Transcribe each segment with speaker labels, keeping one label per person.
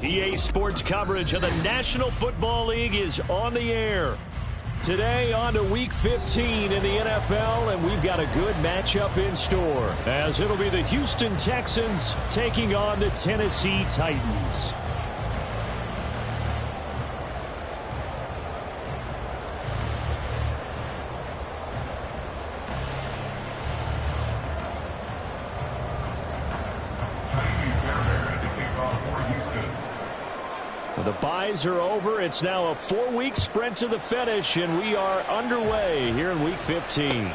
Speaker 1: EA Sports coverage of the National Football League is on the air. Today on to Week 15 in the NFL, and we've got a good matchup in store, as it'll be the Houston Texans taking on the Tennessee Titans. The byes are over. It's now a 4-week sprint to the finish, and we are underway here in Week 15.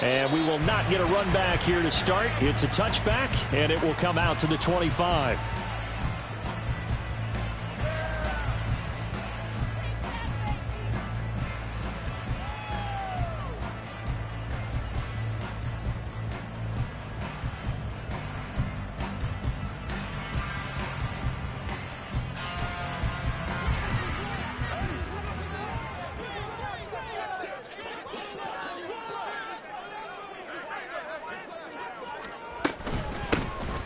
Speaker 1: And we will not get a run back here to start. It's a touchback, and it will come out to the 25.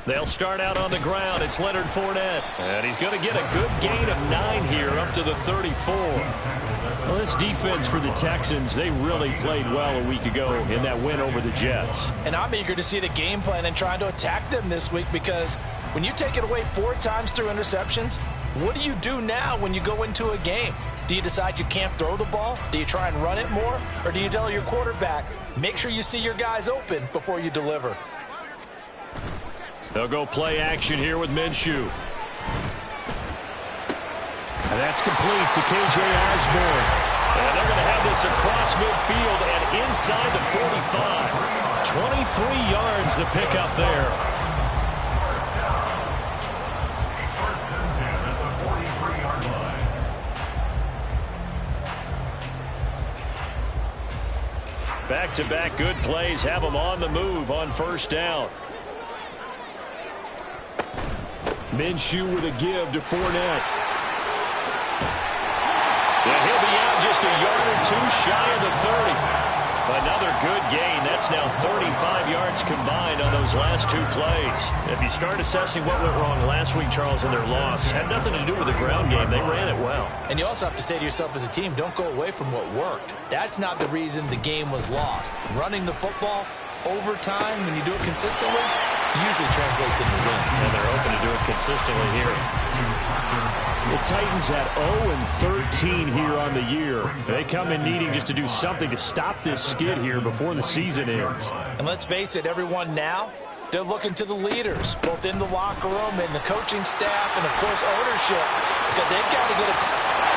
Speaker 1: They'll start out on the ground. It's Leonard Fournette. And he's going to get a good gain of 9 here up to the 34. Well, this defense for the Texans, they really played well a week ago in that win over the Jets.
Speaker 2: And I'm eager to see the game plan and trying to attack them this week, because when you take it away 4 times through interceptions, what do you do now when you go into a game? Do you decide you can't throw the ball? Do you try and run it more? Or do you tell your quarterback, make sure you see your guys open before you deliver?
Speaker 1: They'll go play action here with Minshew. And that's complete to K.J. Osborne. And they're going to have this across midfield and inside the 45. 23 yards the pickup there. Back-to-back good plays have them on the move on first down. Minshew with a give to Fournette. And he'll be out just a yard or 2 shy of the 30. Another good gain. That's now 35 yards combined on those last 2 plays. If you start assessing what went wrong last week, Charles, in their loss, had nothing to do with the ground game. They ran it well.
Speaker 2: And you also have to say to yourself as a team, don't go away from what worked. That's not the reason the game was lost. Running the football over time, when you do it consistently, usually translates into wins.
Speaker 1: And they're hoping to do it consistently here. The Titans at 0-13 here on the year. They come in needing just to do something to stop this skid here before the season ends.
Speaker 2: And let's face it, everyone now, they're looking to the leaders, both in the locker room and the coaching staff and, of course, ownership, because they've got to get a...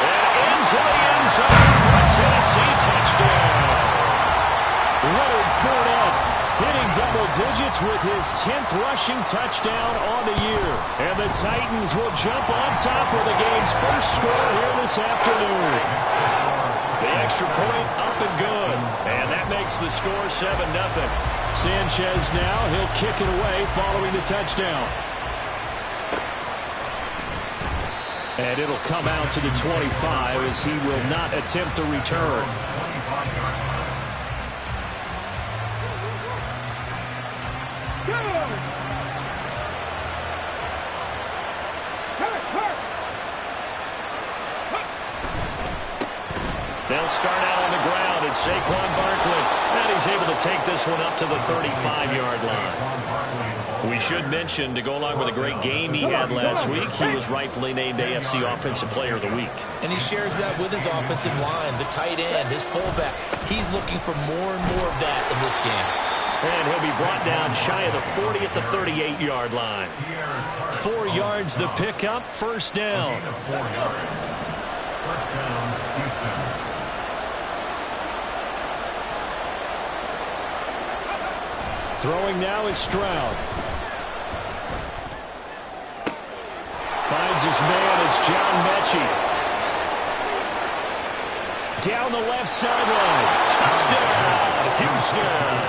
Speaker 1: And into the end zone for a Tennessee touchdown. Leonard Fournette hitting double digits with his 10th rushing touchdown on the year. And the Titans will jump on top with the game's first score here this afternoon. The extra point up and good. And that makes the score 7-0. Sanchez now, he'll kick it away following the touchdown. And it'll come out to the 25 as he will not attempt to return. They'll start out on the ground, and Saquon Barkley. And he's able to take this one up to the 35-yard line. We should mention, to go along with a great game he had last week, he was rightfully named AFC Offensive Player of the Week.
Speaker 2: And he shares that with his offensive line, the tight end, his fullback. He's looking for more and more of that in this game.
Speaker 1: And he'll be brought down shy of the 40 at the 38-yard line. 4 yards the pickup, first down. Throwing now is Stroud. Finds his man, it's John Mechie. Down the left sideline. Touchdown, Houston.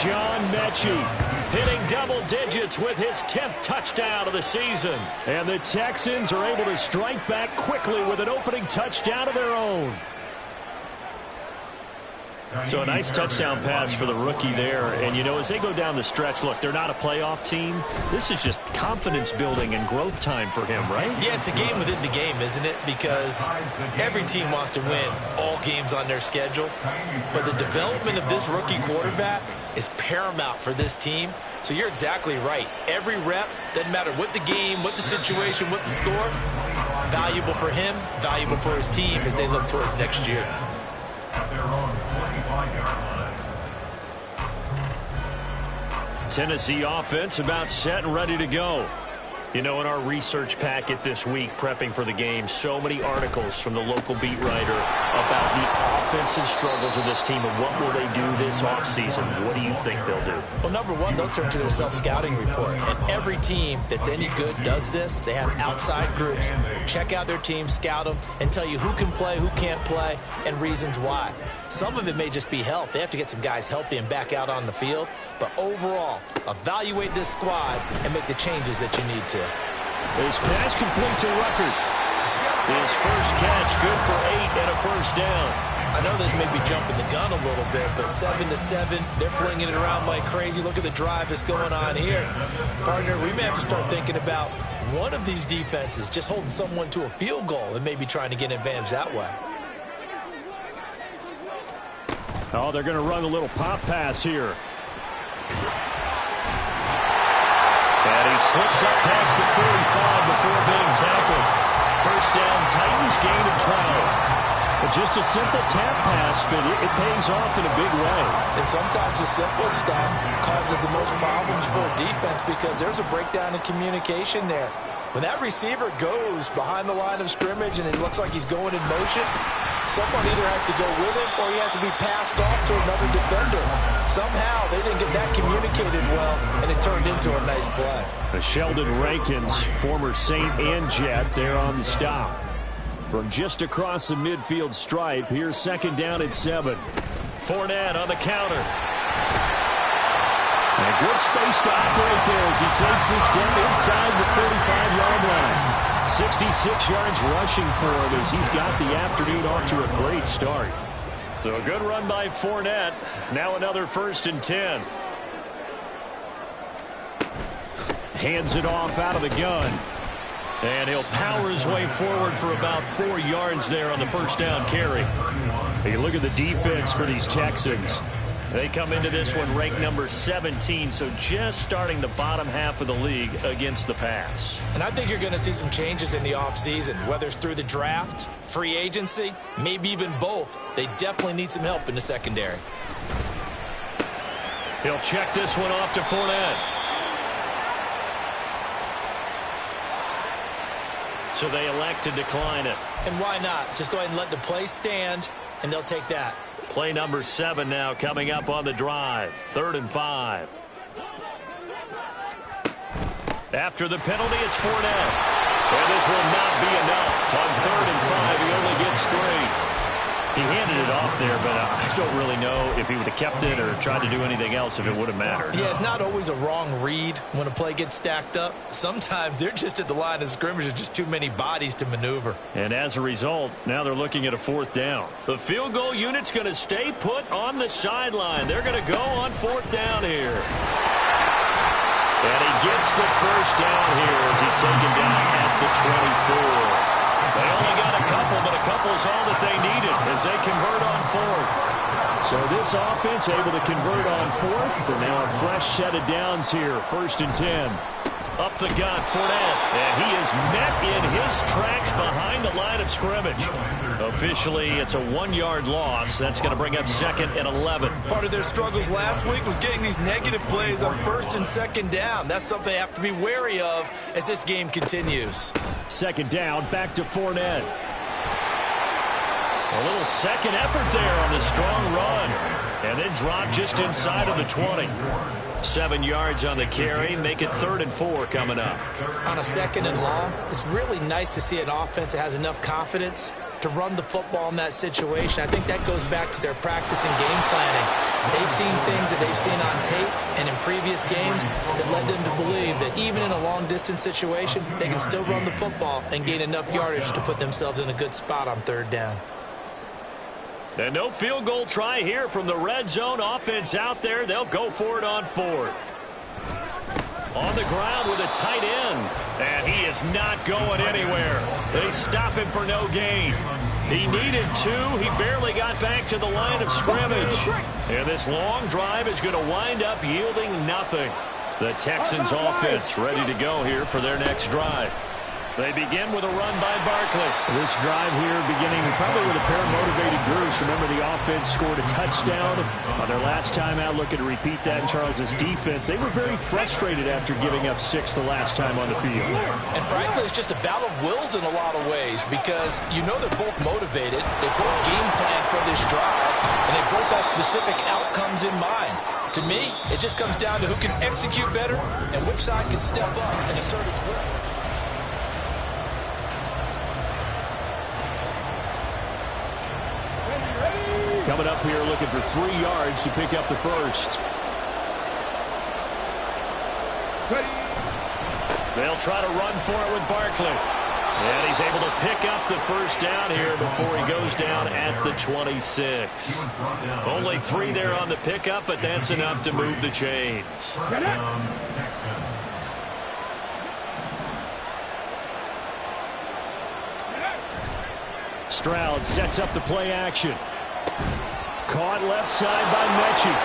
Speaker 1: John Mechie hitting double digits with his 10th touchdown of the season. And the Texans are able to strike back quickly with an opening touchdown of their own. So a nice touchdown pass for the rookie there. And, you know, as they go down the stretch, look, they're not a playoff team. This is just confidence building and growth time for him, right?
Speaker 2: Yeah, it's a game within the game, isn't it? Because every team wants to win all games on their schedule. But the development of this rookie quarterback is paramount for this team. So you're exactly right. Every rep, doesn't matter what the game, what the situation, what the score, valuable for him, valuable for his team as they look towards next year.
Speaker 1: Tennessee offense about set and ready to go. You know, in our research packet this week, prepping for the game, so many articles from the local beat writer about the offensive struggles of this team and what will they do this offseason. What do you think they'll do?
Speaker 2: Well, number one, they'll turn to their self-scouting report. And every team that's any good does this. They have outside groups. Check out their team, scout them, and tell you who can play, who can't play, and reasons why. Some of it may just be health. They have to get some guys healthy and back out on the field. But overall, evaluate this squad and make the changes that you need to.
Speaker 1: His pass complete to Ruckert. His first catch good for 8 and a first down.
Speaker 2: I know this may be jumping the gun a little bit, but 7-7, they're flinging it around like crazy. Look at the drive that's going on here. Partner, we may have to start thinking about one of these defenses just holding someone to a field goal and maybe trying to get an advantage that way.
Speaker 1: Oh, they're going to run a little pop pass here. And he slips up past the 45 before being tackled. First down, Titans, gain of 12. But just a simple tap pass, but it pays off in a big way.
Speaker 2: And sometimes the simple stuff causes the most problems for a defense because there's a breakdown in communication there. When that receiver goes behind the line of scrimmage and it looks like he's going in motion, someone either has to go with him or he has to be passed off to another defender. Somehow they didn't get that communicated well, and it turned into a nice play.
Speaker 1: Sheldon Rankins, former Saint and Jet, there on the stop. From just across the midfield stripe, here's second down at 7. Fournette on the counter. And a good space to operate there as he takes this down inside the 35-yard line. 66 yards rushing for him as he's got the afternoon off to a great start. So a good run by Fournette. Now another 1st and 10. Hands it off out of the gun. And he'll power his way forward for about 4 yards there on the first down carry. Hey, look at the defense for these Texans. They come into this one ranked number 17, so just starting the bottom half of the league against the pass.
Speaker 2: And I think you're going to see some changes in the offseason, whether it's through the draft, free agency, maybe even both. They definitely need some help in the secondary.
Speaker 1: He'll check this one off to Fournette. So they elect to decline it.
Speaker 2: And why not? Just go ahead and let the play stand, and they'll take that.
Speaker 1: Play number 7 now coming up on the drive. 3rd and 5. After the penalty, it's Fournette. And this will not be enough. On 3rd and 5, he only gets 3. He handed it off there, but I don't really know if he would have kept it or tried to do anything else if it would have mattered.
Speaker 2: Yeah, it's not always a wrong read when a play gets stacked up. Sometimes they're just at the line of scrimmage. There's just too many bodies to maneuver.
Speaker 1: And as a result, now they're looking at a 4th down. The field goal unit's going to stay put on the sideline. They're going to go on 4th down here. And he gets the first down here as he's taken down at the 24. They only got a couple, but a couple's all that they needed as they convert on 4th. So this offense able to convert on 4th, and now a fresh set of downs here. 1st and 10. Up the gut, Fournette, and he is met in his tracks behind the line of scrimmage. Officially, it's a 1-yard loss. That's going to bring up 2nd and 11.
Speaker 2: Part of their struggles last week was getting these negative plays on 1st and 2nd down. That's something they have to be wary of as this game continues.
Speaker 1: 2nd down, back to Fournette. A little second effort there on the strong run. And then drop just inside of the 20. 7 yards on the carry, make it 3rd and 4 coming up.
Speaker 2: On a 2nd and long, it's really nice to see an offense that has enough confidence to run the football in that situation. I think that goes back to their practice and game planning. They've seen things that they've seen on tape and in previous games that led them to believe that even in a long-distance situation, they can still run the football and gain enough yardage to put themselves in a good spot on 3rd down.
Speaker 1: And no field goal try here from the red zone offense out there. They'll go for it on 4th. On the ground with a tight end. And he is not going anywhere. They stop him for no gain. He needed 2. He barely got back to the line of scrimmage. And this long drive is going to wind up yielding nothing. The Texans offense ready to go here for their next drive. They begin with a run by Barkley.
Speaker 3: This drive here beginning probably with a pair of motivated groups. Remember, the offense scored a touchdown on their last time out, looking to repeat that in Charles's defense. They were very frustrated after giving up 6 the last time on the field.
Speaker 2: And frankly, it's just a battle of wills in a lot of ways because you know they're both motivated. They both game plan for this drive, and they both have specific outcomes in mind. To me, it just comes down to who can execute better and which side can step up and assert its will.
Speaker 3: Coming up here looking for 3 yards to pick up the first.
Speaker 1: They'll try to run for it with Barkley. And he's able to pick up the first down here before he goes down at the 26. Only 3 there on the pickup, but that's enough to move the chains.
Speaker 3: Stroud sets up the play action. Caught left side by Mechie.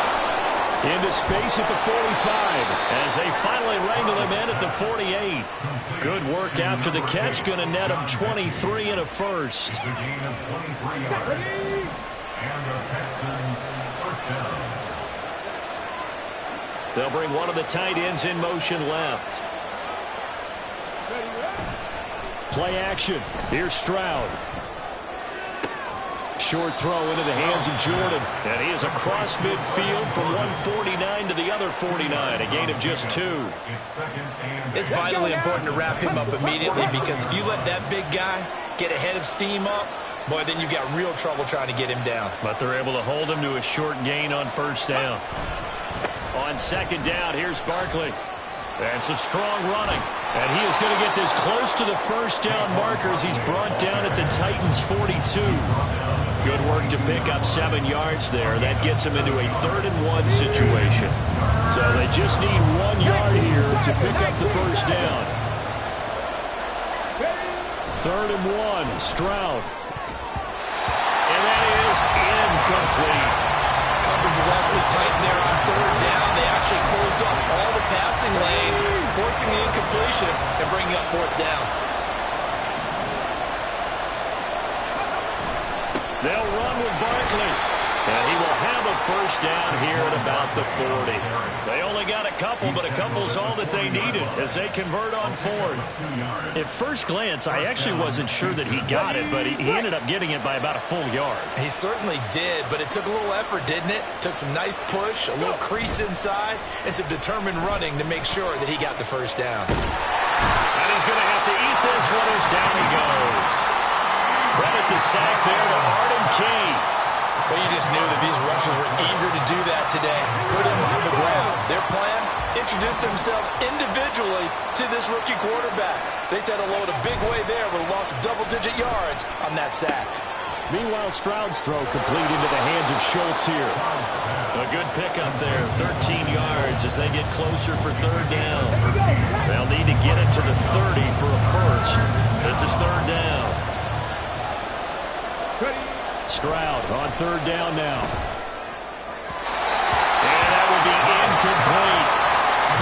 Speaker 3: Into space at the 45.
Speaker 1: As they finally wrangle him in at the 48. Good work after the catch. Going to net him 23 and a first.
Speaker 4: It's a gain of 23 yards. And the Texans first down.
Speaker 1: They'll bring one of the tight ends in motion left.
Speaker 3: Play action. Here's Stroud. Short throw into the hands of Jordan.
Speaker 1: And he is across midfield from 149 to the other 49. A gain of just 2.
Speaker 2: It's vitally important to wrap him up immediately because if you let that big guy get a head of steam up, boy, then you've got real trouble trying to get him down.
Speaker 1: But they're able to hold him to a short gain on first down. On second down, here's Barkley. And some strong running. And he is going to get this close to the first down markers. He's brought down at the Titans' 42. Good work to pick up 7 yards there. That gets him into a 3rd and 1 situation.
Speaker 3: So they just need 1 yard here to pick up the first down. 3rd and 1, Stroud.
Speaker 1: And that is incomplete.
Speaker 2: Coverage is awfully tight there on 3rd down. They actually closed off all the passing lanes, forcing the incompletion and bringing up 4th down.
Speaker 1: They'll run with Barkley. And he will have a first down here at about the 40. They only got a couple, but a couple's all that they needed as they convert on 4th.
Speaker 3: At first glance, I actually wasn't sure that he got it, but he ended up getting it by about a full yard.
Speaker 2: He certainly did, but it took a little effort, didn't it? Took some nice push, a little crease inside, and some determined running to make sure that he got the first down.
Speaker 1: And he's going to have to eat this one as down he goes. Credit the sack there to Arden Key.
Speaker 2: Well, you just knew that these rushers were eager to do that today. Put him on the ground. Their plan, introduce themselves individually to this rookie quarterback. They said hello to Big Way there with a loss of double-digit yards on that sack.
Speaker 3: Meanwhile, Stroud's throw complete into the hands of Schultz here.
Speaker 1: A good pickup there, 13 yards as they get closer for 3rd down. They'll need to get it to the 30 for a first. This is 3rd down.
Speaker 3: Stroud on 3rd down now.
Speaker 1: And that will be incomplete.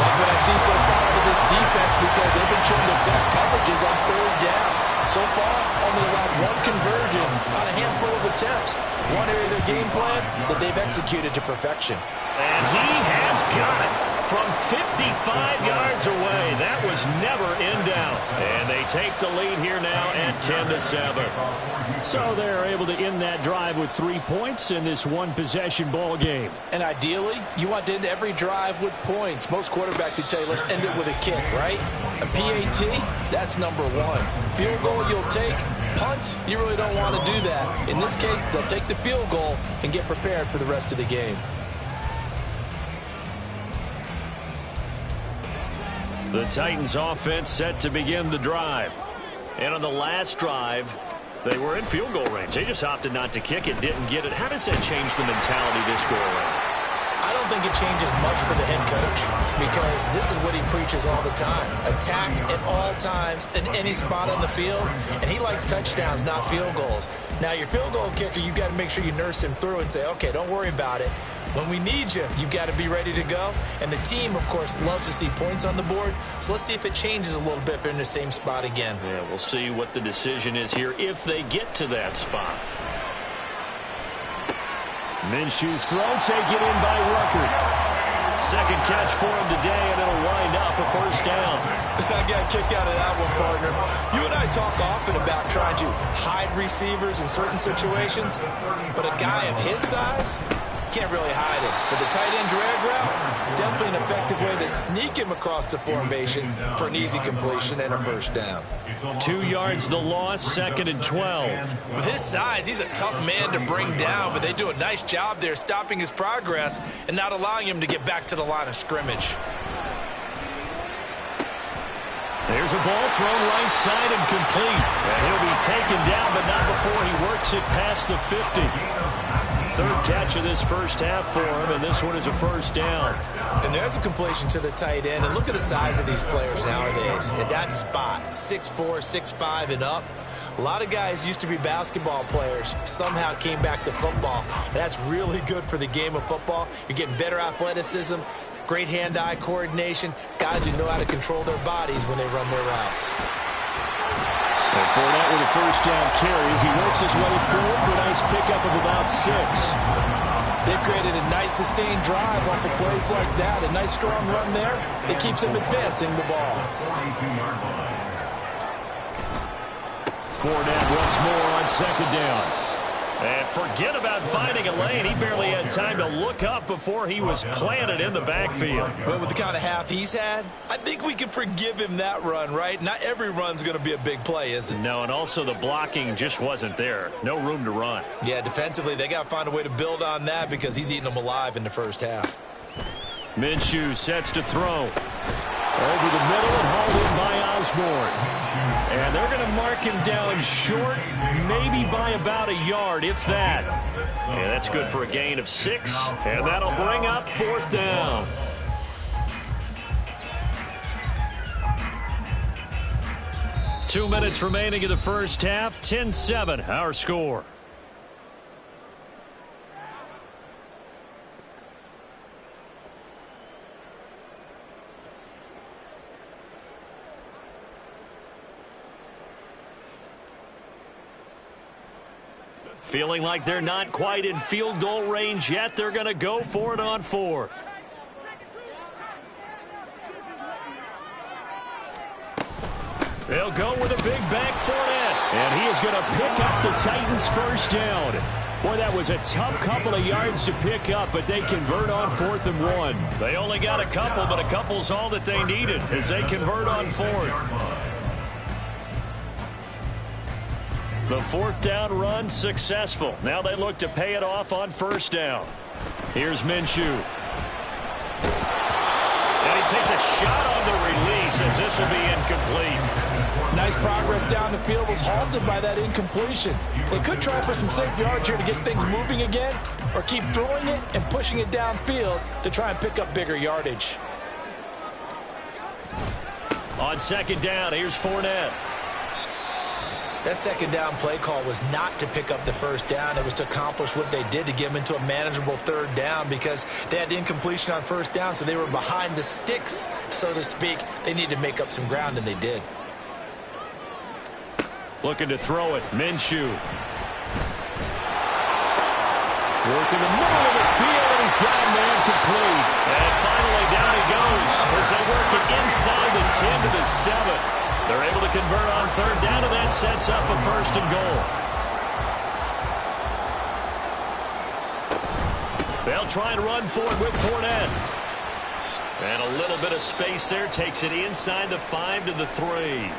Speaker 2: Like what I see so far out of this defense because they've been showing their best coverages on 3rd down. So far, only allowed 1 conversion on a handful of attempts. One area of their game plan that they've executed to perfection.
Speaker 1: And he has got it from 55 yards away. That was never in doubt. And they take the lead here now at 10-7.
Speaker 3: So they're able to end that drive with 3 points in this one-possession ball game.
Speaker 2: And ideally, you want to end every drive with points. Most quarterbacks would tell you, let's end it with a kick, right? A PAT, that's number 1. Field goal you'll take. Punts, you really don't want to do that. In this case, they'll take the field goal and get prepared for the rest of the game.
Speaker 1: The Titans offense set to begin the drive. And on the last drive,
Speaker 3: They were in field goal range. They just opted not to kick it, didn't get it. How does that change the mentality this go around?
Speaker 2: I don't think it changes much for the head coach because this is what he preaches all the time. Attack at all times in any spot on the field, and he likes touchdowns, not field goals. Now, your field goal kicker, you've got to make sure you nurse him through and say, okay, don't worry about it. When we need you, you've got to be ready to go. And the team, of course, loves to see points on the board. So let's see if it changes a little bit if they're in the same spot again.
Speaker 3: Yeah, we'll see what the decision is here if they get to that spot. Minshew's throw taken in by Ruckert. Second catch for him today, and it'll wind up a first down.
Speaker 2: I got a kick out of that one, partner. You and I talk often about trying to hide receivers in certain situations, but a guy of his size can't really hide him. But the tight end drag route, definitely an effective way to sneak him across the formation for an easy completion and a first down.
Speaker 3: 2 yards the loss, 2nd and 12.
Speaker 2: With his size, he's a tough man to bring down, but they do a nice job there stopping his progress and not allowing him to get back to the line of scrimmage.
Speaker 3: There's a ball thrown right side and complete. And he'll be taken down, but not before he works it past the 50. Third catch of this first half for him, and this one is a first down.
Speaker 2: And there's a completion to the tight end. And look at the size of these players nowadays. At that spot, 6'4", 6'5", and up. A lot of guys used to be basketball players, somehow came back to football. And that's really good for the game of football. You're getting better athleticism, great hand-eye coordination, guys who know how to control their bodies when they run their routes.
Speaker 3: And Fournette with a first down carry as he works his way forward for a nice pickup of about 6.
Speaker 2: They've created a nice sustained drive off of plays like that. A nice strong run there. It keeps them advancing the ball.
Speaker 3: Fournette once more on 2nd down. And forget about finding a lane. He barely had time to look up before he was planted in the backfield.
Speaker 2: But with the kind of half he's had, I think we can forgive him that run, right? Not every run's going to be a big play, is it?
Speaker 3: No, and also the blocking just wasn't there. No room to run.
Speaker 2: Yeah, defensively, they got to find a way to build on that because he's eating them alive in the first half.
Speaker 3: Minshew sets to throw. Over the middle and hauled in by Osborne. And they're going to mark him down short, maybe by about a yard, if that. Yeah, that's good for a gain of 6, and that'll bring up 4th down. Two minutes remaining in the first half, 10-7, our score. Feeling like they're not quite in field goal range yet. They're going to go for it on 4th. They'll go with a big bank Fournette. And he is going to pick up the Titans' first down. Boy, that was a tough couple of yards to pick up, but they convert on 4th and 1. They only got a couple, but a couple's all that they needed as they convert on 4th. The 4th down run successful. Now they look to pay it off on 1st down. Here's Minshew. And he takes a shot on the release as this will be incomplete.
Speaker 2: Nice progress down the field, was halted by that incompletion. They could try for some safe yards here to get things moving again, or keep throwing it and pushing it downfield to try and pick up bigger yardage.
Speaker 3: On 2nd down, here's Fournette.
Speaker 2: That 2nd down play call was not to pick up the first down. It was to accomplish what they did to get them into a manageable 3rd down because they had incompletion on 1st down, so they were behind the sticks, so to speak. They needed to make up some ground, and they did.
Speaker 3: Looking to throw it, Minshew. Working the middle of the field, and he's got a man complete. And finally down he goes as they work it inside the 10 to the 7. They're able to convert on 3rd down, and that sets up a 1st and goal. They'll try and run for it with Fournette. And a little bit of space there takes it inside the 5 to the 3.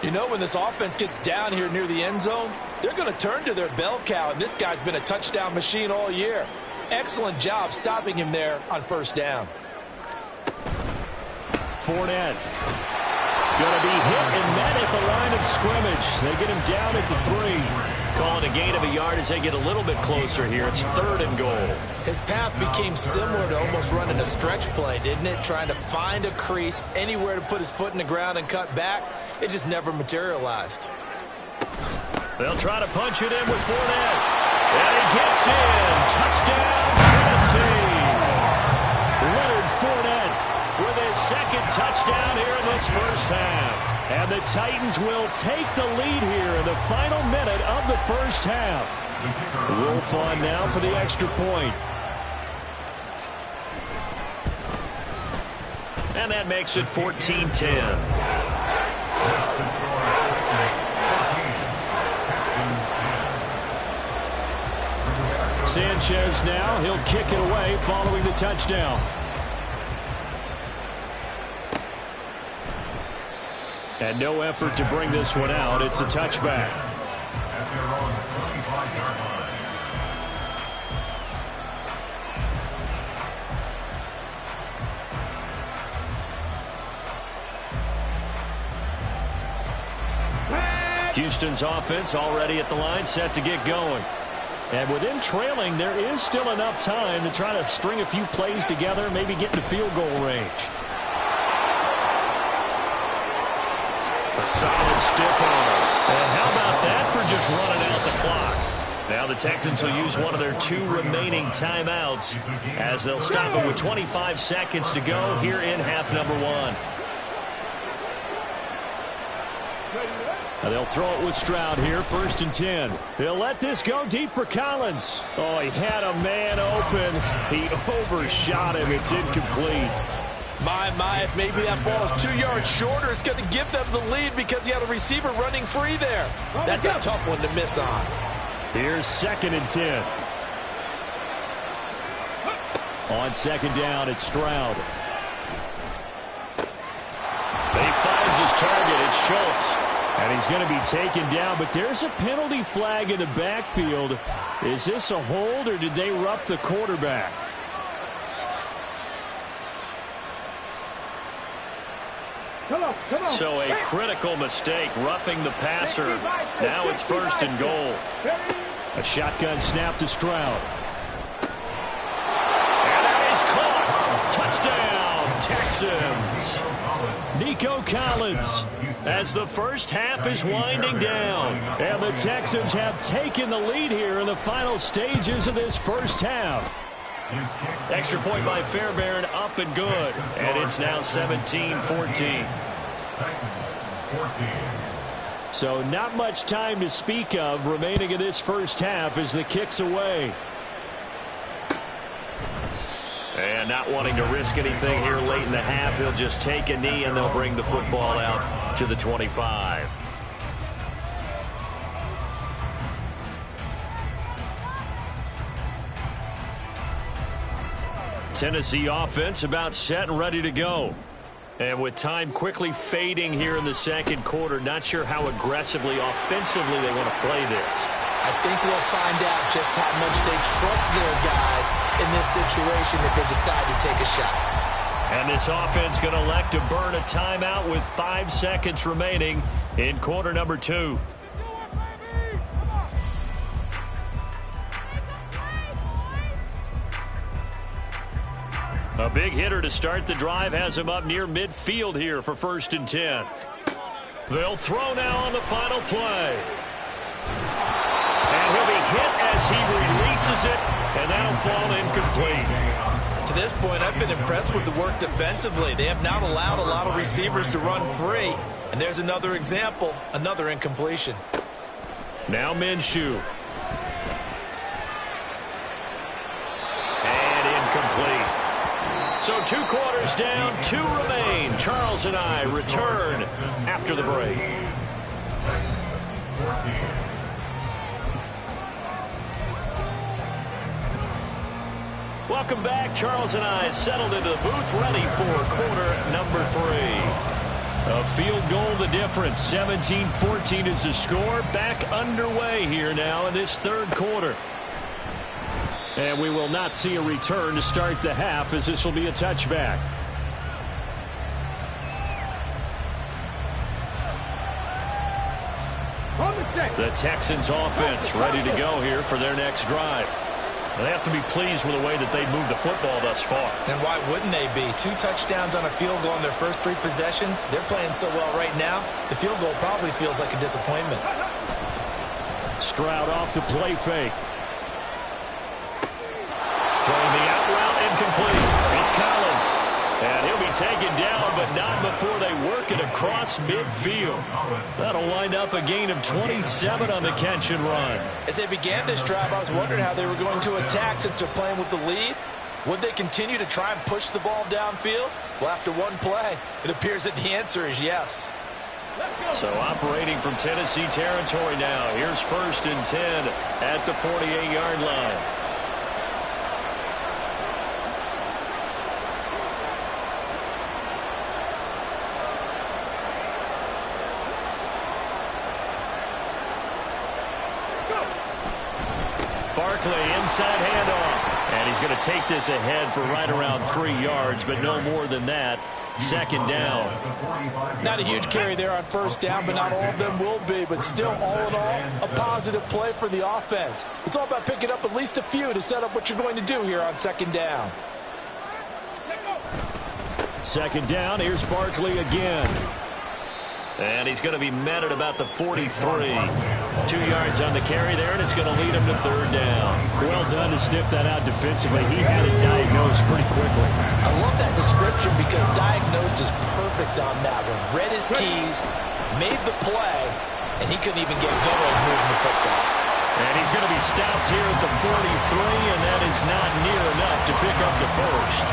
Speaker 2: You know, when this offense gets down here near the end zone, they're going to turn to their bell cow, and this guy's been a touchdown machine all year. Excellent job stopping him there on 1st down.
Speaker 3: Fournette. Going to be hit and met at the line of scrimmage. They get him down at the 3.
Speaker 1: Calling a gain of a yard as they get a little bit closer here. It's 3rd and goal.
Speaker 2: His path became similar to almost running a stretch play, didn't it? Trying to find a crease, anywhere to put his foot in the ground and cut back. It just never materialized.
Speaker 3: They'll try to punch it in with Fournette. And he gets in. Touchdown, Tennessee. Leonard Fournette with his 2nd touchdown here in this first half. And the Titans will take the lead here in the final minute of the first half. Wolf on now for the extra point.
Speaker 1: And that makes it 14-10.
Speaker 3: Sanchez now, he'll kick it away following the touchdown. And no effort to bring this one out. It's a touchback.
Speaker 4: At their own 25-yard line.
Speaker 3: Houston's offense already at the line, set to get going. And with them trailing, there is still enough time to try to string a few plays together, maybe get into field goal range. A solid stiff arm. And how about that for just running out the clock? Now the Texans will use one of their 2 remaining timeouts as they'll stop it with 25 seconds to go here in half number 1. They'll throw it with Stroud here, 1st and 10. He'll let this go deep for Collins. Oh, he had a man open. He overshot him. It's incomplete.
Speaker 2: My, if maybe that ball is 2 yards shorter, it's going to give them the lead because he had a receiver running free there. That's a tough one to miss on.
Speaker 3: Here's 2nd and 10. On 2nd down, it's Stroud. He finds his target. It's Schultz. And he's going to be taken down, but there's a penalty flag in the backfield. Is this a hold, or did they rough the quarterback? So a critical mistake, roughing the passer. Now it's 1st and goal. A shotgun snap to Stroud. And that is caught. Touchdown, Texans. Nico Collins, as the first half is winding down. And the Texans have taken the lead here in the final stages of this first half. Extra point by Fairbairn, up and good. And it's now 17-14. So not much time to speak of remaining in this first half as the kick's away. And not wanting to risk anything here late in the half, he'll just take a knee and they'll bring the football out to the 25. Tennessee offense about set and ready to go. And with time quickly fading here in the 2nd quarter, not sure how aggressively, offensively they want to play this.
Speaker 2: I think we'll find out just how much they trust their guys in this situation if they decide to take a shot.
Speaker 3: And this offense going to elect to burn a timeout with 5 seconds remaining in quarter number 2. A big hitter to start the drive has him up near midfield here for 1st and 10. They'll throw now on the final play. And he'll be hit as he releases it, and that'll fall incomplete.
Speaker 2: To this point, I've been impressed with the work defensively. They have not allowed a lot of receivers to run free. And there's another example, another incompletion.
Speaker 3: Now Minshew. And incomplete. So 2 quarters down, 2 remain. Charles and I return after the break. Welcome back. Charles and I settled into the booth, ready for quarter number 3. A field goal the difference. 17-14 is the score. Back underway here now in this 3rd quarter. And we will not see a return to start the half, as this will be a touchback. The Texans offense ready to go here for their next drive. They have to be pleased with the way that they moved the football thus far.
Speaker 2: And why wouldn't they be? 2 touchdowns on a field goal in their first 3 possessions. They're playing so well right now, the field goal probably feels like a disappointment.
Speaker 3: Stroud off the play fake. Throwing the out route incomplete. It's Collins. And he'll be taken down, but not before they work it across midfield. That'll wind up a gain of 27 on the catch and run.
Speaker 2: As they began this drive, I was wondering how they were going to attack since they're playing with the lead. Would they continue to try and push the ball downfield? Well, after one play, it appears that the answer is yes.
Speaker 3: So operating from Tennessee territory now. Here's 1st and 10 at the 48-yard line. Barkley inside handoff. And he's going to take this ahead for right around 3 yards, but no more than that. 2nd down.
Speaker 2: Not a huge carry there on 1st down, but not all of them will be. But still, all in all, a positive play for the offense. It's all about picking up at least a few to set up what you're going to do here on 2nd down.
Speaker 3: 2nd down. Here's Barkley again. And he's going to be met at about the 43. 2 yards on the carry there, and it's going to lead him to 3rd down. Well done to sniff that out defensively. He had it diagnosed pretty quickly.
Speaker 2: I love that description because diagnosed is perfect on that one. Read his keys, made the play, and he couldn't even get going moving the football.
Speaker 3: And he's going to be stopped here at the 43, and that is not near enough to pick up the 1st.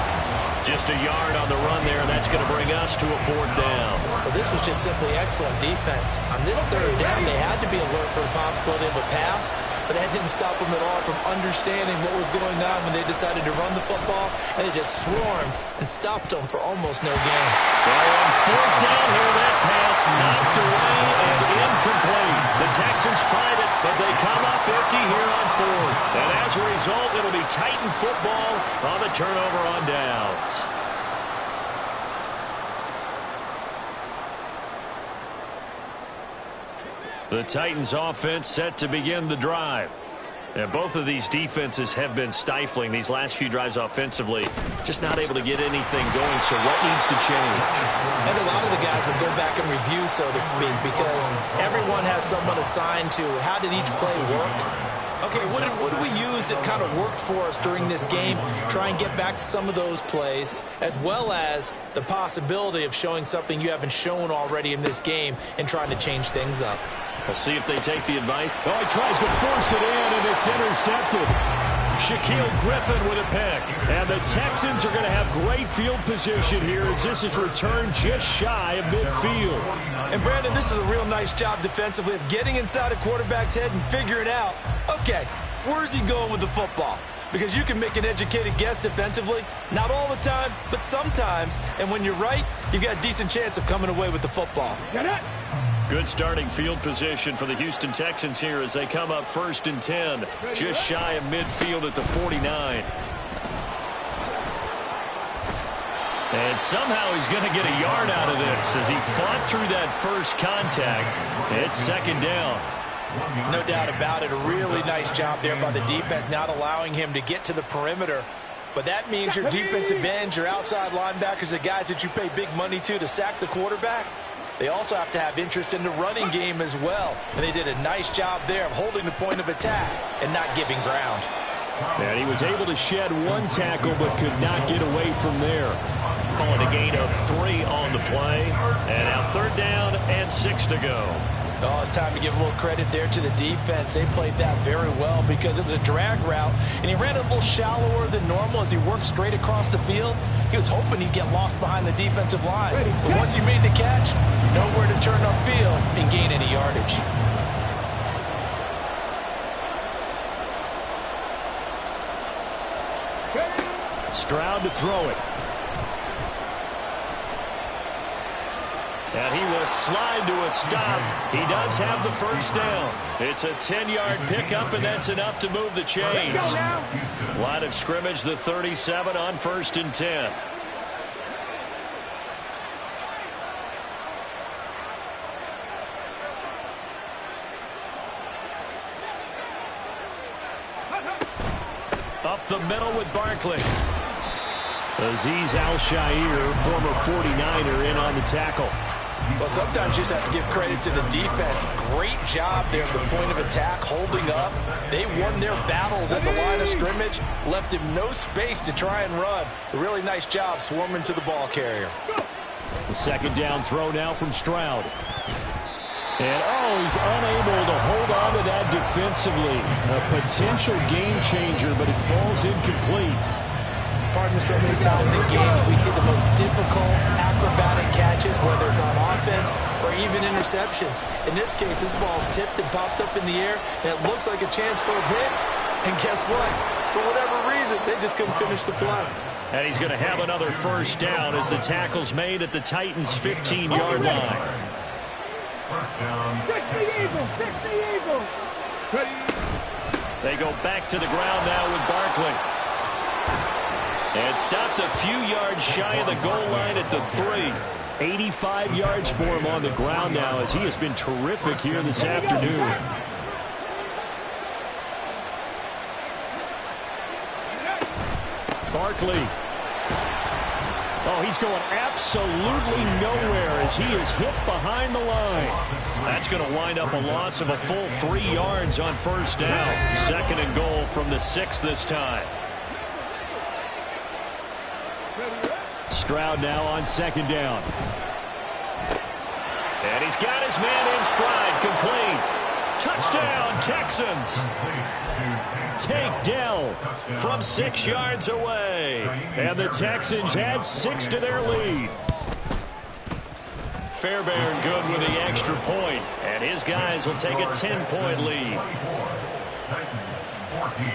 Speaker 3: Just a yard on the run there, and that's going to bring us to a 4th down.
Speaker 2: Well, this was just simply excellent defense. On this 3rd down, they had to be alert for the possibility of a pass, but that didn't stop them at all from understanding what was going on when they decided to run the football, and they just swarmed and stopped them for almost no gain.
Speaker 3: Well, on 4th down here, that pass knocked away and incomplete. The Texans tried it, but they come up empty here on 4th. And as a result, it'll be Titan football on the turnover on downs. The Titans offense set to begin the drive. And both of these defenses have been stifling these last few drives offensively. Just not able to get anything going, so what needs to change?
Speaker 2: And a lot of the guys will go back and review, so to speak, because everyone has someone assigned to how did each play work. Okay, what did we use that kind of worked for us during this game? Try and get back to some of those plays, as well as the possibility of showing something you haven't shown already in this game and trying to change things up.
Speaker 3: We'll see if they take the advice. Oh, he tries to force it in, and it's intercepted. Shaquille Griffin with a pick. And the Texans are going to have great field position here as this is returned just shy of midfield.
Speaker 2: And, Brandon, this is a real nice job defensively of getting inside a quarterback's head and figuring out, okay, where's he going with the football? Because you can make an educated guess defensively. Not all the time, but sometimes. And when you're right, you've got a decent chance of coming away with the football.
Speaker 3: Got it. Good starting field position for the Houston Texans here as they come up 1st and 10, just shy of midfield at the 49. And somehow he's going to get a yard out of this as he fought through that first contact. It's 2nd down.
Speaker 2: No doubt about it. A really nice job there by the defense, not allowing him to get to the perimeter. But that means your defensive ends, your outside linebackers, the guys that you pay big money to sack the quarterback, they also have to have interest in the running game as well. And they did a nice job there of holding the point of attack and not giving ground.
Speaker 3: And he was able to shed one tackle but could not get away from there. Calling a gain of 3 on the play. And now 3rd down and 6 to go.
Speaker 2: Oh, it's time to give a little credit there to the defense. They played that very well because it was a drag route, and he ran a little shallower than normal as he worked straight across the field. He was hoping he'd get lost behind the defensive line. But once he made the catch, nowhere to turn upfield and gain any yardage.
Speaker 3: Stroud to throw it. And he will slide to a stop. He does have the 1st down. It's a 10-yard pickup, and that's enough to move the chains. Line of scrimmage, the 37 on 1st and 10. Up the middle with Barkley. Azeez Al-Shaair, former 49er, in on the tackle.
Speaker 2: Well, sometimes you just have to give credit to the defense. Great job there at the point of attack, holding up. They won their battles at the line of scrimmage, left him no space to try and run. A really nice job swarming to the ball carrier.
Speaker 3: The second down throw now from Stroud. And, he's unable to hold on to that defensively. A potential game changer, but it falls incomplete.
Speaker 2: Pardon, so many times in games we see the most difficult acrobatic catches, whether it's on offense or even interceptions. In this case, this ball's tipped and popped up in the air, and it looks like a chance for a pick. And guess what? For whatever reason, they just couldn't finish the play.
Speaker 3: And he's going to have another first down as the tackle's made at the Titans' 15-yard line.
Speaker 4: First down.
Speaker 3: They go back to the ground now with Barkley. And stopped a few yards shy of the goal line at the 3. 85 yards for him on the ground now as he has been terrific here this afternoon. Barkley. He's going absolutely nowhere as he is hit behind the line. That's going to wind up a loss of a full 3 yards on first down. Second and goal from the 6 this time. Stroud now on second down. And he's got his man in stride, complete. Touchdown, Texans. Take Dell from 6 yards away. And the Texans add 6 to their lead. Fairbairn good with the extra point. And his guys will take a 10-point lead.
Speaker 4: Titans 14.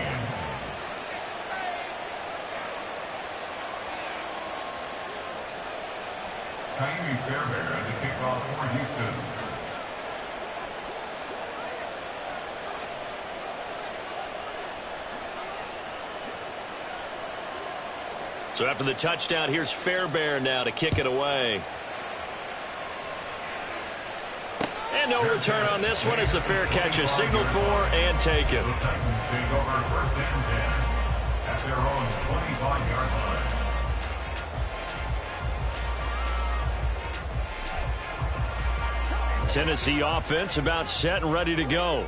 Speaker 4: Ka'imi Fairbairn at the kickoff for Houston.
Speaker 3: So after the touchdown, here's Fairbairn now to kick it away. And no return on this one as the fair catch is signaled for and taken.
Speaker 4: The Titans take over first and 10 at their own 25-yard line.
Speaker 3: Tennessee offense about set and ready to go.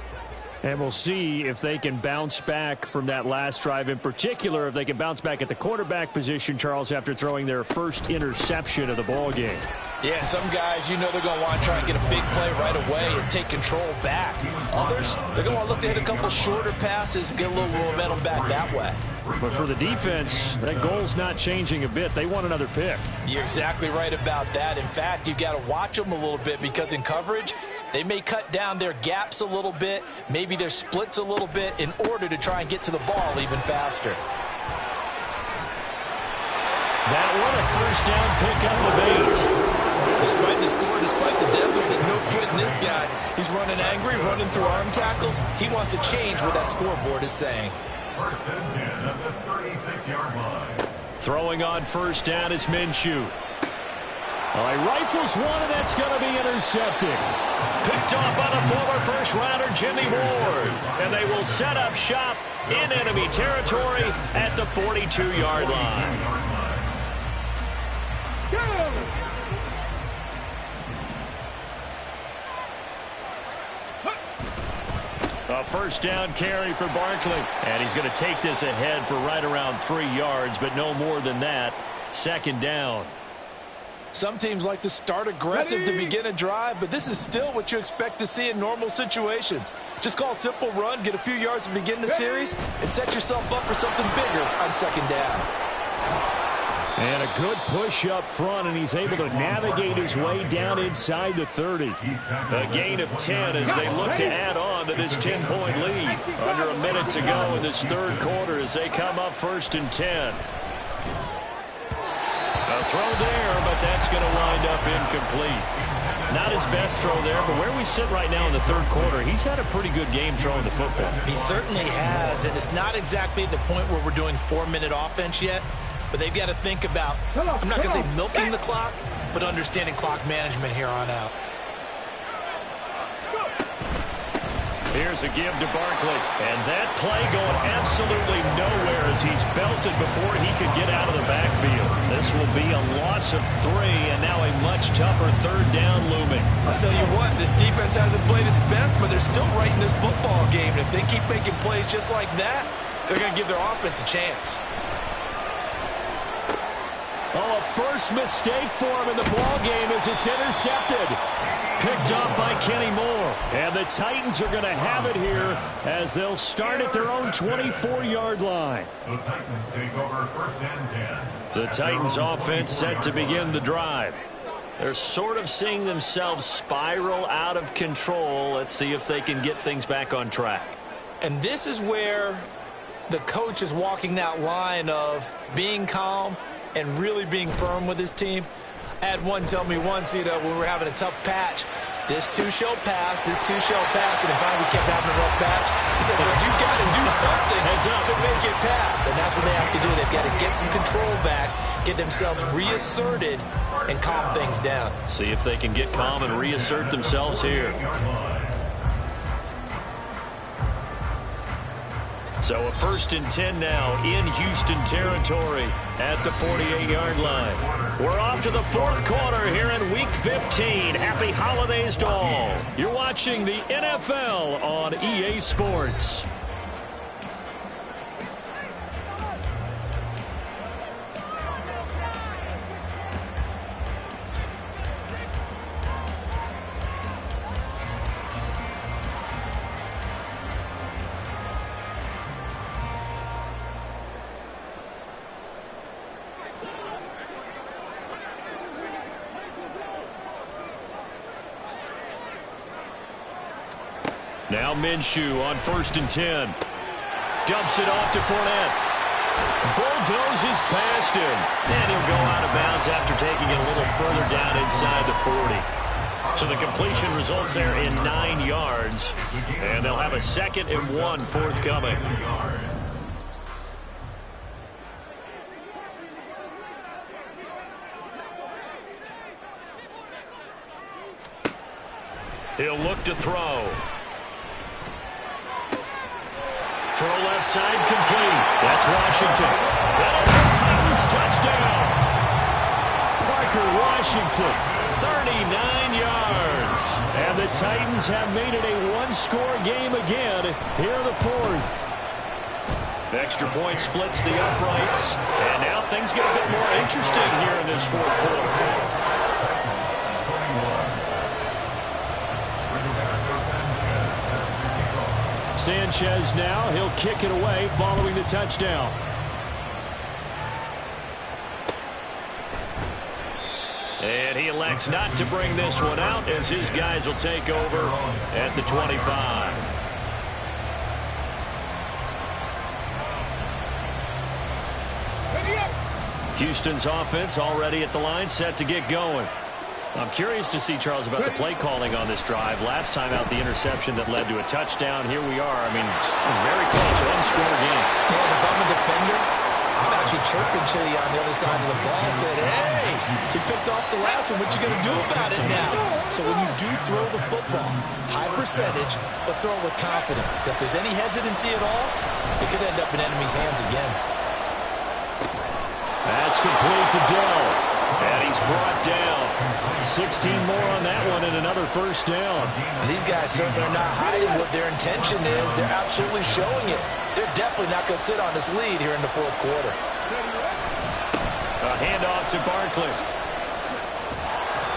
Speaker 3: And we'll see if they can bounce back from that last drive. In particular, if they can bounce back at the quarterback position, Charles, after throwing their first interception of the ball game.
Speaker 2: Yeah, some guys, they're going to want to try and get a big play right away and take control back. Others, they're going to want to look to hit a couple shorter passes and get a little momentum back that way.
Speaker 3: But for the defense, that goal's not changing a bit. They want another pick.
Speaker 2: You're exactly right about that. In fact, you've got to watch them a little bit because in coverage, they may cut down their gaps a little bit, maybe their splits a little bit in order to try and get to the ball even faster.
Speaker 3: That one a first down pickup of 8.
Speaker 2: Despite the score, despite the deficit, no quitting this guy. He's running angry, running through arm tackles. He wants to change what that scoreboard is saying.
Speaker 4: First and 10 at the 36-yard line.
Speaker 3: Throwing on first down is Minshew. He rifles one, and that's going to be intercepted. Picked off by the former first-rounder Jimmy Ward. And they will set up shop in enemy territory at the 42-yard line. A first down carry for Barkley. And he's going to take this ahead for right around 3 yards, but no more than that. Second down.
Speaker 2: Some teams like to start aggressive to begin a drive, but this is still what you expect to see in normal situations. Just call a simple run, get a few yards to begin the series, and set yourself up for something bigger on second down.
Speaker 3: And a good push up front, and he's able to navigate his way down inside the 30. A gain of 10 as they look to add on to this 10-point lead. Under a minute to go in this third quarter as they come up first and 10. A throw there, but that's going to wind up incomplete. Not his best throw there, but where we sit right now in the third quarter, he's had a pretty good game throwing the football.
Speaker 2: He certainly has, and it's not exactly at the point where we're doing 4-minute offense yet. But they've got to think about, I'm not going to say milking the clock, but understanding clock management here on out.
Speaker 3: Here's a give to Barkley. And that play going absolutely nowhere as he's belted before he could get out of the backfield. This will be a loss of 3, and now a much tougher third down looming.
Speaker 2: I'll tell you what, this defense hasn't played its best, but they're still right in this football game. And if they keep making plays just like that, they're going to give their offense a chance.
Speaker 3: Oh, a first mistake for him in the ball game as it's intercepted. Picked up by Kenny Moore. And the Titans are going to have it here as they'll start at their own 24-yard line.
Speaker 4: The Titans take over 1st and 10.
Speaker 3: The Titans offense set to begin the drive. They're sort of seeing themselves spiral out of control. Let's see if they can get things back on track.
Speaker 2: And this is where the coach is walking that line of being calm and really being firm with his team. I had one tell me once, when we were having a tough patch, this too shall pass, this too shall pass, and finally we kept having a rough patch. He said, but you got to do something to make it pass, and that's what they have to do. They've got to get some control back, get themselves reasserted, and calm things down.
Speaker 3: See if they can get calm and reassert themselves here. So a 1st and 10 now in Houston territory at the 48-yard line. We're off to the 4th quarter here in Week 15. Happy holidays to all. You're watching the NFL on EA Sports. Now Minshew on 1st and 10. Dumps it off to Fournette. Bulldozes past him. And he'll go out of bounds after taking it a little further down inside the 40. So the completion results there in 9 yards. And they'll have a 2nd and 1 forthcoming. He'll look to throw. Throw left side complete. That's Washington. That's a Titans touchdown. Parker Washington, 39 yards. And the Titans have made it a one-score game again here in the 4th. Extra point splits the uprights. And now things get a bit more interesting here in this 4th quarter. Sanchez now, he'll kick it away following the touchdown. And he elects not to bring this one out as his guys will take over at the 25. Houston's offense already at the line, set to get going. I'm curious to see, Charles, about the play calling on this drive. Last time out, the interception that led to a touchdown. Here we are. I mean, very close, one-score game.
Speaker 2: Man, if I'm a defender, I'm actually chirping Chili on the other side of the ball and said, hey, he picked off the last one. What you going to do about it now? So when you do throw the football, high percentage, but throw it with confidence. If there's any hesitancy at all, it could end up in enemy's hands again.
Speaker 3: That's complete to Dell. And he's brought down. 16 more on that one and another first down.
Speaker 2: And these guys certainly are not hiding what their intention is. They're absolutely showing it. They're definitely not going to sit on this lead here in the 4th quarter.
Speaker 3: A handoff to Barkley.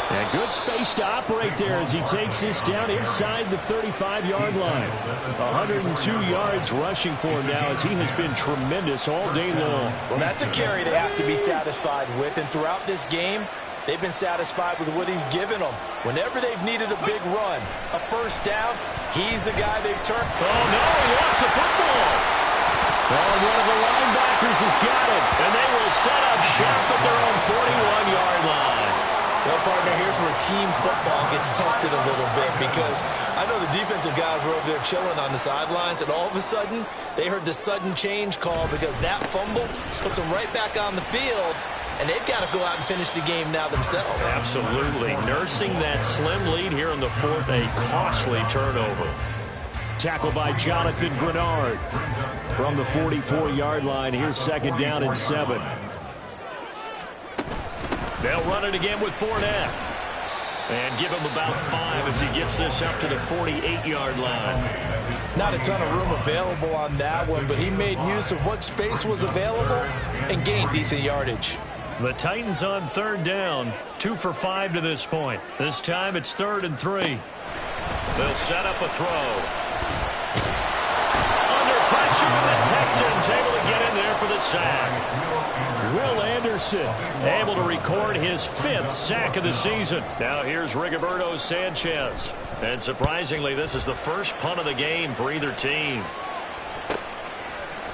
Speaker 3: And good space to operate there as he takes this down inside the 35-yard line. 102 yards rushing for him now as he has been tremendous all day long.
Speaker 2: Well, that's a carry they have to be satisfied with. And throughout this game, they've been satisfied with what he's given them. Whenever they've needed a big run, a first down, he's the guy they've turned.
Speaker 3: Oh, no, he lost the football. Oh, one of the linebackers has got it. And they will set up shop at their own 41-yard line.
Speaker 2: Well, partner, here's where team football gets tested a little bit because I know the defensive guys were over there chilling on the sidelines, and all of a sudden, they heard the sudden change call because that fumble puts them right back on the field, and they've got to go out and finish the game now themselves.
Speaker 3: Absolutely. Nursing that slim lead here in the 4th, a costly turnover. Tackle by Jonathan Grenard. From the 44-yard line, here's second down and 7. They'll run it again with Fournette. And give him about 5 as he gets this up to the 48-yard line.
Speaker 2: Not a ton of room available on that one, but he made use of what space was available and gained decent yardage.
Speaker 3: The Titans on third down, 2 for 5 to this point. This time it's 3rd and 3. They'll set up a throw. Under pressure, and the Texans able to get in there for the sack. Will Anderson able to record his 5th sack of the season. Now here's Rigoberto Sanchez. And surprisingly, this is the first punt of the game for either team.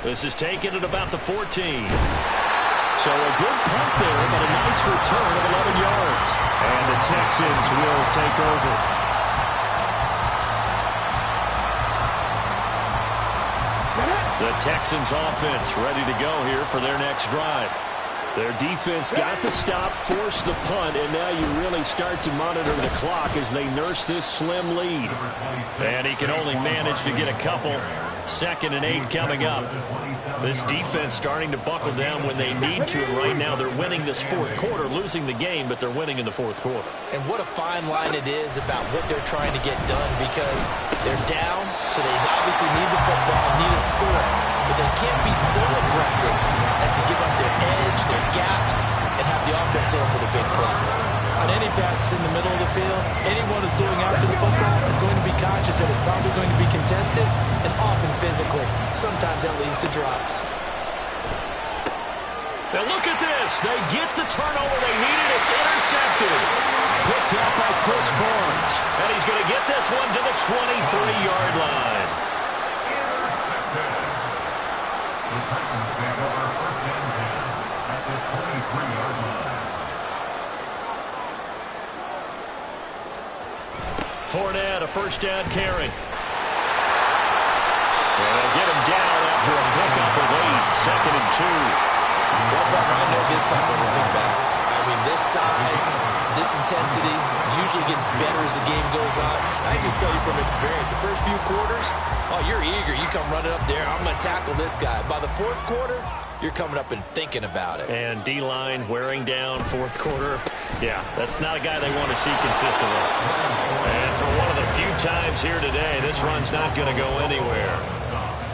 Speaker 3: This is taken at about the 14. So a good punt there, but a nice return of 11 yards. And the Texans will take over. The Texans offense ready to go here for their next drive. Their defense got the stop, forced the punt, and now you really start to monitor the clock as they nurse this slim lead. And he can only manage to get a couple. 2nd and 8 coming up. This defense starting to buckle down when they need to, and right now they're winning this 4th quarter, losing the game, but they're winning in the 4th quarter.
Speaker 2: And what a fine line it is about what they're trying to get done, because they're down, so they obviously need the football, need a score, but they can't be so aggressive as to give up their edge, their gaps, and have the offense hit them with a big play. On any passes in the middle of the field, anyone who's going after the football is going to be conscious that it's probably going to be contested, and often physically. Sometimes that leads to drops.
Speaker 3: Now look at this. They get the turnover they needed. It's intercepted. Picked up by Chris Barnes. And he's going to get this one to the 23-yard line.
Speaker 4: The Titans pick up our first and 10 at the 23-yard line.
Speaker 3: Fournette, a first down carry. And they'll get him down after a pickup of 8, 2nd and 2.
Speaker 2: Well, I know this type of running back. I mean, this size, this intensity usually gets better as the game goes on. I just tell you from experience, the first few quarters, oh, you're eager. You come running up there, I'm going to tackle this guy. By the 4th quarter, you're coming up and thinking about it.
Speaker 3: And D-line wearing down 4th quarter. Yeah, that's not a guy they want to see consistently. And for one of the few times here today, this run's not going to go anywhere.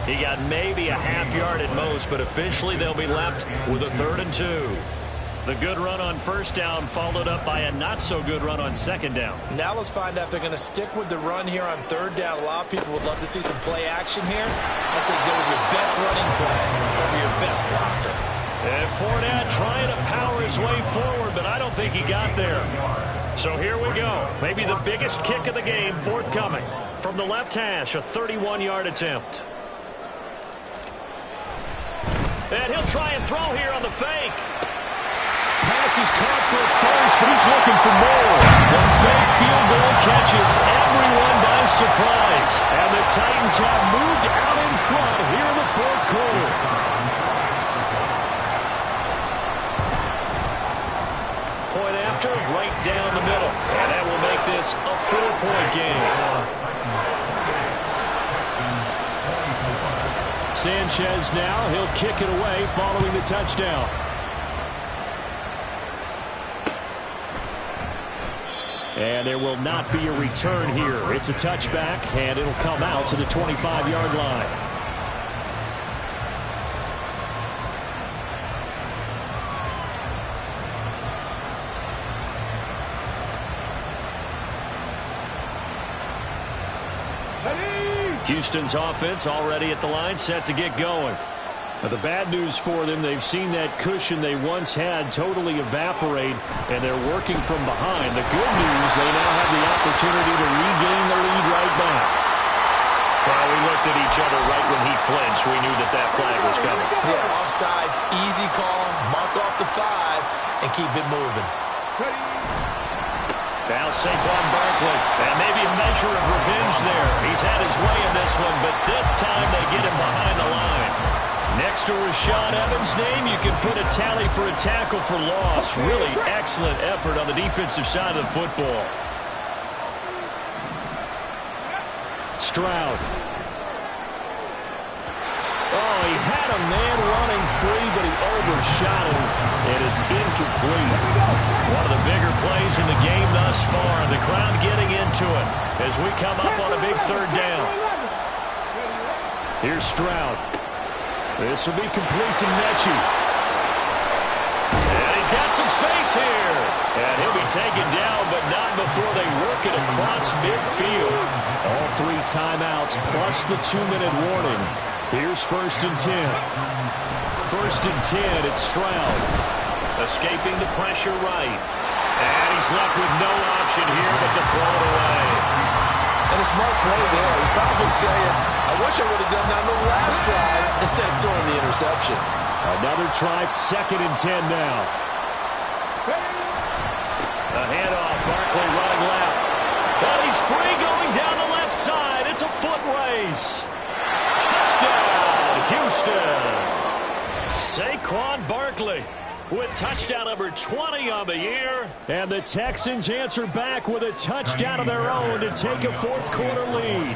Speaker 3: He got maybe a half yard at most, but officially they'll be left with a 3rd and 2. The good run on first down followed up by a not-so-good run on second down.
Speaker 2: Now let's find out if they're going to stick with the run here on 3rd down. A lot of people would love to see some play action here. I say go with your best running play over your best blocker.
Speaker 3: And Fournette trying to power his way forward, but I don't think he got there. So here we go. Maybe the biggest kick of the game forthcoming. From the left hash, a 31-yard attempt. And he'll try and throw here on the fake. Pass is caught for a first, but he's looking for more. The fake field goal catches everyone by surprise. And the Titans have moved out in front here in the 4th quarter. Point after, right down the middle. And that will make this a 4-point game. Sanchez now, he'll kick it away following the touchdown. And there will not be a return here. It's a touchback, and it'll come out to the 25-yard line. Houston's offense already at the line, set to get going. Now, the bad news for them, they've seen that cushion they once had totally evaporate, and they're working from behind. The good news, they now have the opportunity to regain the lead right back. Well, we looked at each other right when he flinched. We knew that that flag was coming.
Speaker 2: Yeah, offsides, easy call, mark off the 5, and keep it moving.
Speaker 3: Now Saquon Barkley, and maybe a measure of revenge there. He's had his way in this one, but this time they get him behind the line. Next to Rashaan Evans' name, you can put a tally for a tackle for loss. Really excellent effort on the defensive side of the football. Stroud Oh, he had a man running free, but he overshot him, and it's incomplete.
Speaker 1: One of the bigger plays in the game thus far. The crowd getting into it as we come up on a big third down.
Speaker 3: Here's Stroud. This will be complete to Mechie.
Speaker 1: And he's got some space here. And he'll be taken down, but not before they work it across midfield.
Speaker 3: All 3 timeouts plus the 2-minute warning. Here's 1st and 10. 1st and 10, it's Stroud.
Speaker 1: Escaping the pressure right. And he's left with no option here but to throw it away.
Speaker 2: And a smart play there. He's probably saying, I wish I would have done that on the last drive instead of throwing the interception.
Speaker 3: Another try, 2nd and 10 now.
Speaker 1: The handoff, Barkley running left. And he's free going down the left side. It's a foot race. Touchdown, Houston. Saquon Barkley with touchdown number 20 on the year.
Speaker 3: And the Texans answer back with a touchdown of their own to take a 4th quarter lead.